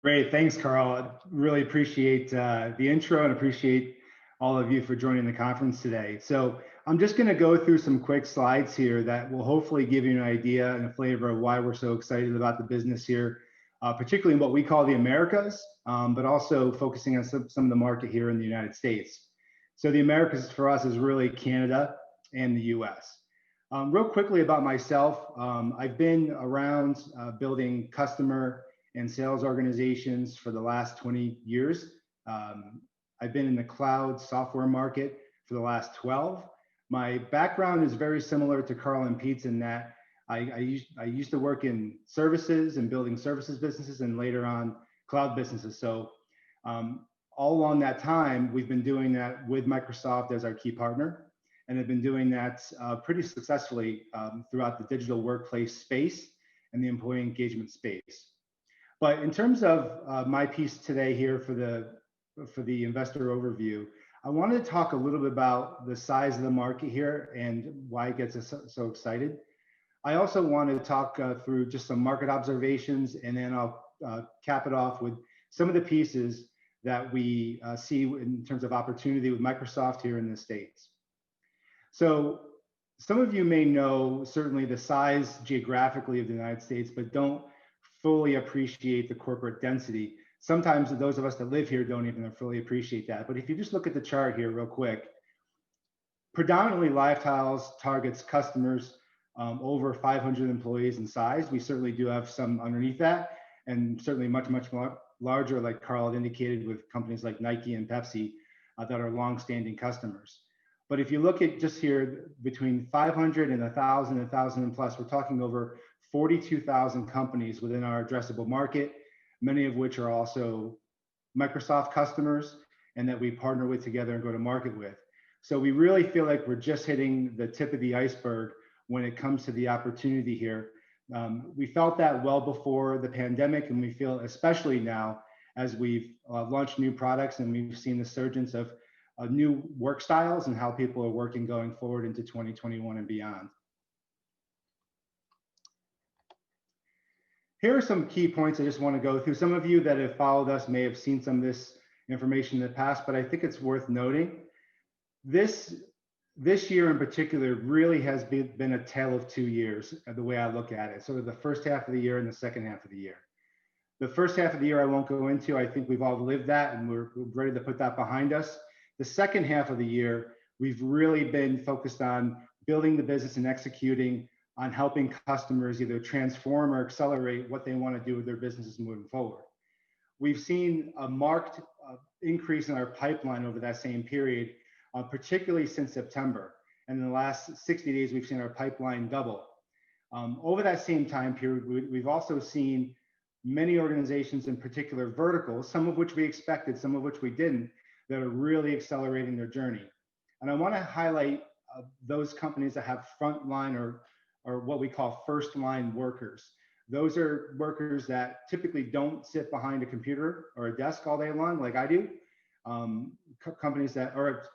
Great, thanks, Carl. I really appreciate the intro and appreciate all of you for joining the conference today. So I'm just going to go through some quick slides here that will hopefully give you an idea and a flavor of why we're so excited about the business here, particularly in what we call the Americas, but also focusing on some of the market here in the United States. So the Americas for us is really Canada and the US. Real quickly about myself, I've been around building customer and sales organizations for the last 20 years. I've been in the cloud software market for the last 12. My background is very similar to Carl and Pete's in that I used to work in services and building services businesses and later on cloud businesses. So all along that time, we've been doing that with Microsoft as our key partner, and have been doing that pretty successfully throughout the digital workplace space and the employee engagement space. But in terms of my piece today here for the investor overview, I wanted to talk a little bit about the size of the market here and why it gets us so excited. I also want to talk through just some market observations, and then I'll cap it off with some of the pieces that we see in terms of opportunity with Microsoft here in the States. So some of you may know certainly the size geographically of the United States, but don't fully appreciate the corporate density. Sometimes those of us that live here don't even fully appreciate that. But if you just look at the chart here real quick, predominantly LiveTiles targets customers over 500 employees in size. We certainly do have some underneath that, and certainly much more larger, like Carl had indicated, with companies like Nike and Pepsi that are longstanding customers. But if you look at just here between 500 and 1,000 plus, we're talking over 42,000 companies within our addressable market, many of which are also Microsoft customers and that we partner with together and go to market with. So we really feel like we're just hitting the tip of the iceberg when it comes to the opportunity here. We felt that well before the pandemic, and we feel especially now as we've launched new products and we've seen the surgence of new work styles and how people are working going forward into 2021 and beyond. Here are some key points I just want to go through. Some of you that have followed us may have seen some of this information in the past, but I think it's worth noting. This year in particular really has been a tale of 2 years, the way I look at it. So the first half of the year and the second half of the year. The first half of the year I won't go into. I think we've all lived that and we're ready to put that behind us. The second half of the year, we've really been focused on building the business and executing on helping customers either transform or accelerate what they want to do with their businesses moving forward. We've seen a marked increase in our pipeline over that same period, particularly since September. And in the last 60 days, we've seen our pipeline double. Over that same time period, we've also seen many organizations in particular verticals, some of which we expected, some of which we didn't, that are really accelerating their journey. And I want to highlight those companies that have frontline or what we call first line workers. Those are workers that typically don't sit behind a computer or a desk all day long like I do. Companies that are,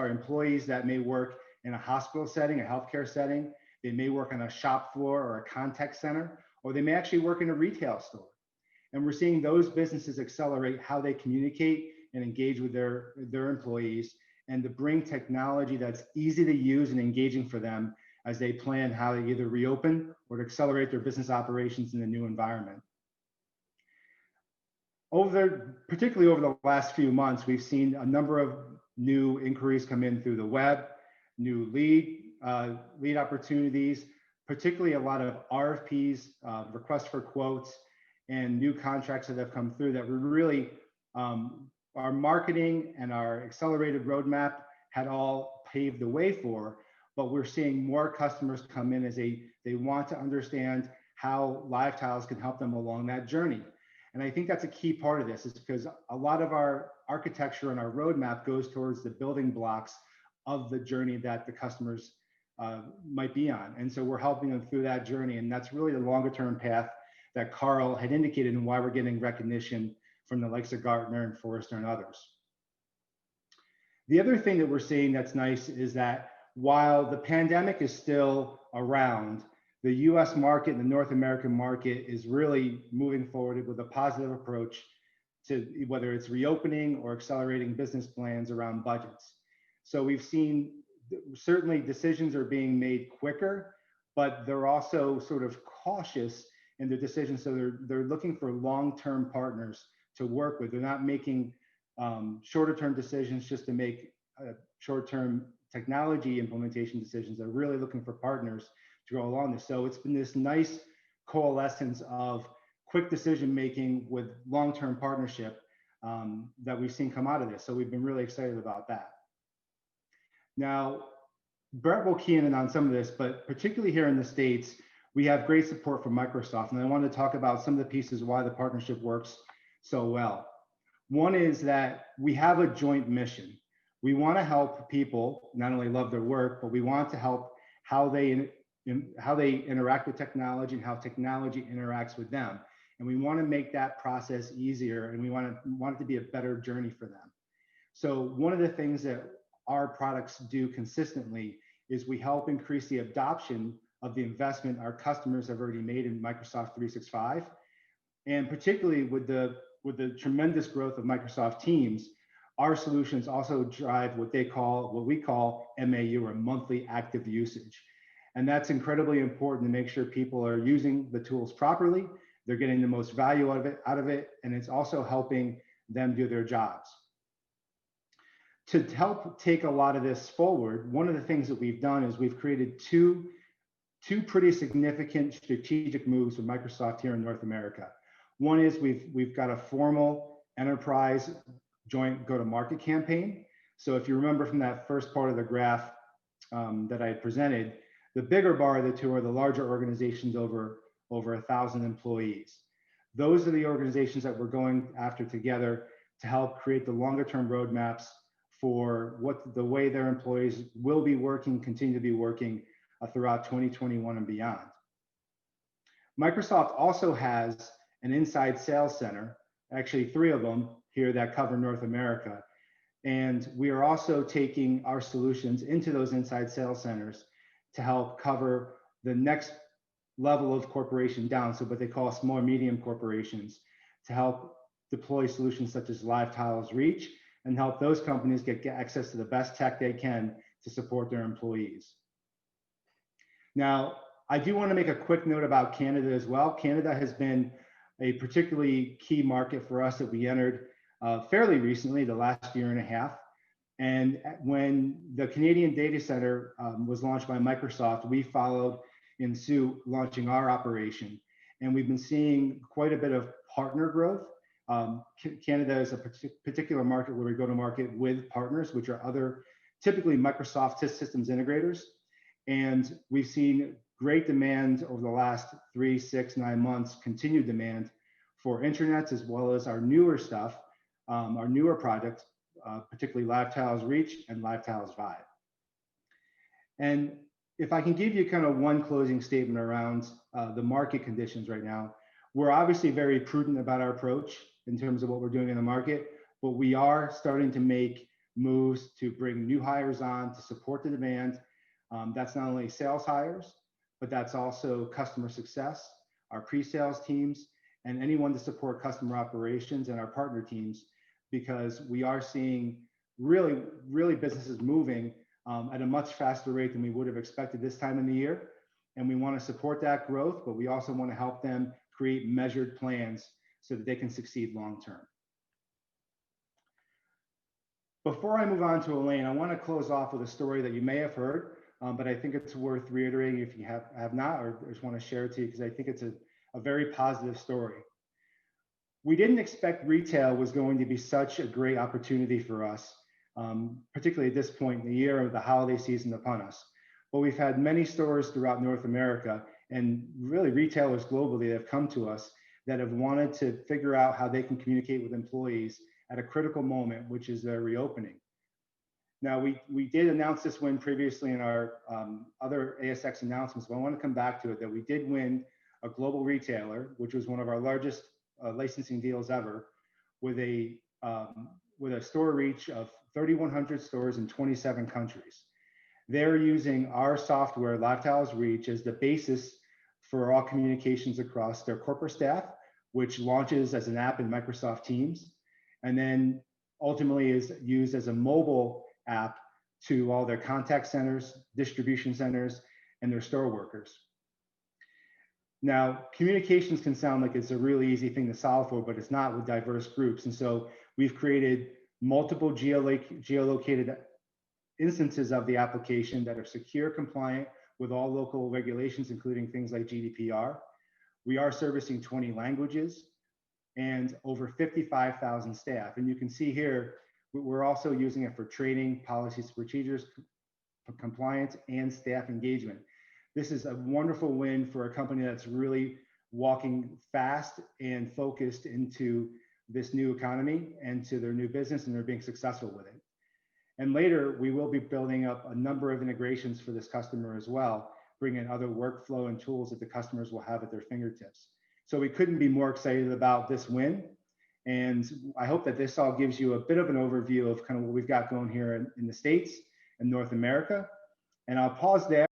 employees that may work in a hospital setting, a healthcare setting. They may work on a shop floor or a contact center, or they may actually work in a retail store. And we're seeing those businesses accelerate how they communicate and engage with their employees, and to bring technology that's easy to use and engaging for them as they plan how to either reopen or to accelerate their business operations in the new environment. Particularly over the last few months, we've seen a number of new inquiries come in through the web, new lead opportunities, particularly a lot of RFPs, requests for quotes, and new contracts that have come through that were really our marketing and our accelerated roadmap had all paved the way for, but we're seeing more customers come in as they want to understand how LiveTiles can help them along that journey. And I think that's a key part of this, is because a lot of our architecture and our roadmap goes towards the building blocks of the journey that the customers might be on. And so we're helping them through that journey. And that's really the longer term path that Carl had indicated and why we're getting recognition from the likes of Gartner and Forrester and others. The other thing that we're seeing that's nice is that while the pandemic is still around, the US market and the North American market is really moving forward with a positive approach to whether it's reopening or accelerating business plans around budgets. So we've seen certainly decisions are being made quicker, but they're also sort of cautious in their decisions. So they're looking for long-term partners to work with. They're not making shorter-term decisions just to make short-term technology implementation decisions. They're really looking for partners to go along this. So it's been this nice coalescence of quick decision-making with long-term partnership that we've seen come out of this. So we've been really excited about that. Now, Brett will key in on some of this, but particularly here in the States, we have great support from Microsoft. And I want to talk about some of the pieces why the partnership works so well. One is that we have a joint mission. We want to help people not only love their work, but we want to help how they interact with technology and how technology interacts with them. And we want to make that process easier, and we want it to be a better journey for them. So one of the things that our products do consistently is we help increase the adoption of the investment our customers have already made in Microsoft 365. And particularly with the tremendous growth of Microsoft Teams, our solutions also drive what we call MAU, or monthly active usage. And that's incredibly important to make sure people are using the tools properly, they're getting the most value out of it, and it's also helping them do their jobs. To help take a lot of this forward, one of the things that we've done is we've created two pretty significant strategic moves with Microsoft here in North America. One is we've got a formal enterprise joint go-to-market campaign. So if you remember from that first part of the graph that I had presented, the bigger bar of the two are the larger organizations over 1,000 employees. Those are the organizations that we're going after together to help create the longer-term roadmaps for the way their employees will be working, continue to be working throughout 2021 and beyond. Microsoft also has an inside sales center, actually 3 of them here that cover North America. And we are also taking our solutions into those inside sales centers to help cover the next level of corporation down, so what they call small medium corporations, to help deploy solutions such as LiveTiles Reach and help those companies get access to the best tech they can to support their employees. Now, I do want to make a quick note about Canada as well. Canada has been a particularly key market for us that we entered fairly recently, the last year and a half. And when the Canadian data center was launched by Microsoft, we followed in suit, launching our operation. And we've been seeing quite a bit of partner growth. Canada is a particular market where we go to market with partners, which are other typically Microsoft systems integrators. And we've seen great demand over the last 3, 6, 9 months, continued demand for intranets, as well as our newer stuff, our newer projects, particularly LiveTiles Reach and LiveTiles Vibe. And if I can give you kind of one closing statement around the market conditions right now, we're obviously very prudent about our approach in terms of what we're doing in the market, but we are starting to make moves to bring new hires on to support the demand. That's not only sales hires, but that's also customer success, our pre-sales teams, and anyone to support customer operations and our partner teams, because we are seeing really businesses moving at a much faster rate than we would have expected this time in the year. And we want to support that growth, but we also want to help them create measured plans so that they can succeed long-term. Before I move on to Elaine, I want to close off with a story that you may have heard, but I think it's worth reiterating if you have not, or just want to share it to you, because I think it's a very positive story. We didn't expect retail was going to be such a great opportunity for us, particularly at this point in the year of the holiday season upon us. But we've had many stores throughout North America and really retailers globally that have come to us that have wanted to figure out how they can communicate with employees at a critical moment, which is their reopening. Now, we did announce this win previously in our other ASX announcements, but I want to come back to it, that we did win a global retailer, which was one of our largest licensing deals ever, with a store reach of 3,100 stores in 27 countries. They're using our software, LiveTiles Reach, as the basis for all communications across their corporate staff, which launches as an app in Microsoft Teams, and then ultimately is used as a mobile app to all their contact centers, distribution centers, and their store workers. Now, communications can sound like it's a really easy thing to solve for, but it's not with diverse groups. And so we've created multiple geolocated instances of the application that are secure, compliant with all local regulations, including things like GDPR. We are servicing 20 languages and over 55,000 staff. And you can see here, we're also using it for training, policies, procedures, compliance, and staff engagement. This is a wonderful win for a company that's really walking fast and focused into this new economy and to their new business, and they're being successful with it. And later, we will be building up a number of integrations for this customer as well, bringing other workflow and tools that the customers will have at their fingertips. So we couldn't be more excited about this win. And I hope that this all gives you a bit of an overview of kind of what we've got going here in the States and North America. And I'll pause there.